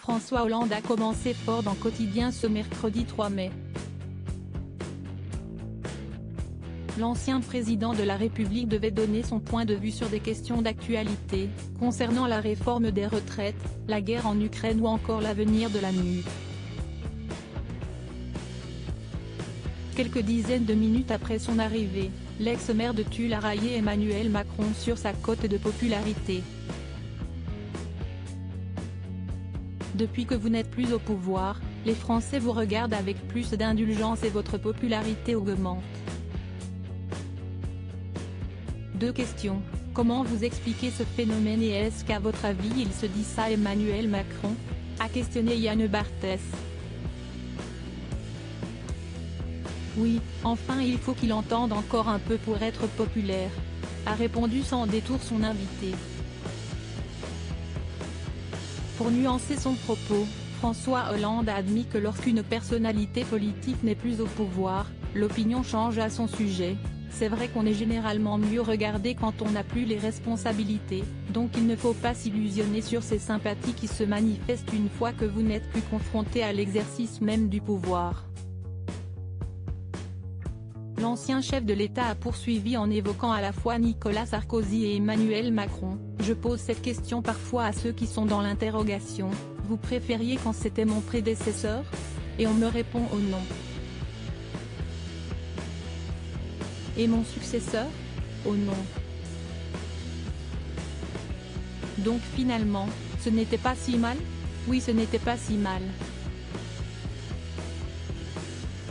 François Hollande a commencé fort dans Quotidien ce mercredi 3 mai. L'ancien président de la République devait donner son point de vue sur des questions d'actualité, concernant la réforme des retraites, la guerre en Ukraine ou encore l'avenir de la NUP. Quelques dizaines de minutes après son arrivée, l'ex-maire de Tulle a raillé Emmanuel Macron sur sa cote de popularité. Depuis que vous n'êtes plus au pouvoir, les Français vous regardent avec plus d'indulgence et votre popularité augmente. Deux questions. Comment vous expliquez ce phénomène et est-ce qu'à votre avis il se dit ça Emmanuel Macron ? A questionné Yann Barthès. Oui, enfin il faut qu'il entende encore un peu pour être populaire, a répondu sans détour son invité. Pour nuancer son propos, François Hollande a admis que lorsqu'une personnalité politique n'est plus au pouvoir, l'opinion change à son sujet. C'est vrai qu'on est généralement mieux regardé quand on n'a plus les responsabilités, donc il ne faut pas s'illusionner sur ces sympathies qui se manifestent une fois que vous n'êtes plus confronté à l'exercice même du pouvoir. L'ancien chef de l'État a poursuivi en évoquant à la fois Nicolas Sarkozy et Emmanuel Macron. Je pose cette question parfois à ceux qui sont dans l'interrogation, vous préfériez quand c'était mon prédécesseur ? Et on me répond oh non. Et mon successeur ? Oh non. Donc finalement, ce n'était pas si mal ? Oui, ce n'était pas si mal.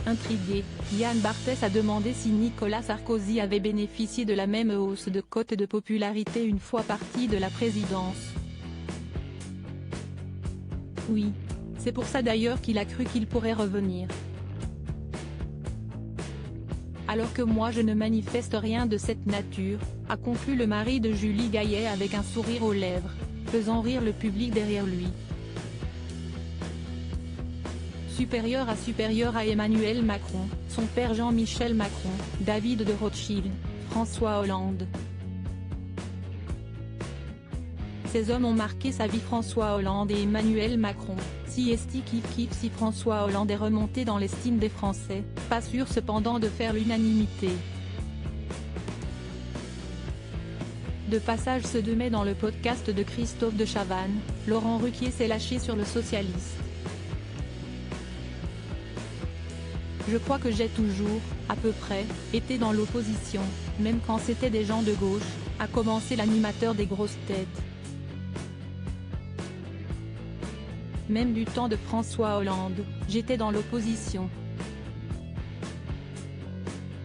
Intrigué, Yann Barthès a demandé si Nicolas Sarkozy avait bénéficié de la même hausse de cote de popularité une fois parti de la présidence. Oui. C'est pour ça d'ailleurs qu'il a cru qu'il pourrait revenir. Alors que moi je ne manifeste rien de cette nature, a conclu le mari de Julie Gaillet avec un sourire aux lèvres, faisant rire le public derrière lui. Supérieur à Emmanuel Macron, son père Jean-Michel Macron, David de Rothschild, François Hollande. Ces hommes ont marqué sa vie. François Hollande et Emmanuel Macron, si esti kiff kiff. Si François Hollande est remonté dans l'estime des Français, pas sûr cependant de faire l'unanimité. De passage ce 2 mai dans le podcast de Christophe de Chavannes, Laurent Ruquier s'est lâché sur le socialiste. Je crois que j'ai toujours, à peu près, été dans l'opposition, même quand c'était des gens de gauche, a commencé l'animateur des grosses têtes. Même du temps de François Hollande, j'étais dans l'opposition.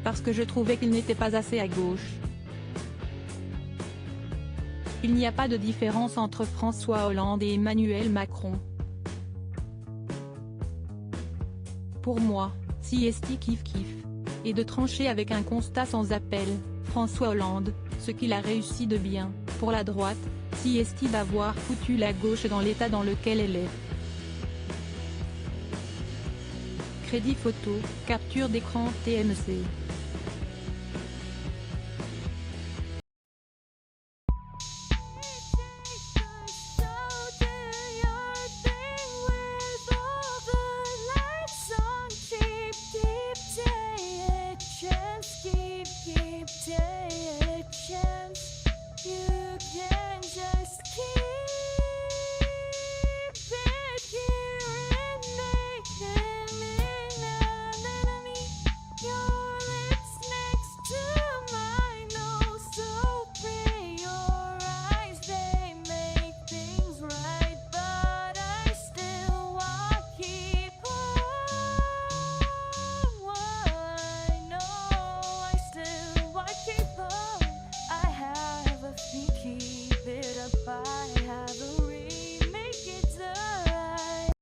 Parce que je trouvais qu'il n'était pas assez à gauche. Il n'y a pas de différence entre François Hollande et Emmanuel Macron. Pour moi, si esti kiff kiff. Et de trancher avec un constat sans appel, François Hollande, ce qu'il a réussi de bien, pour la droite, si esti d'avoir foutu la gauche dans l'état dans lequel elle est. Crédit photo, capture d'écran TMC. Keep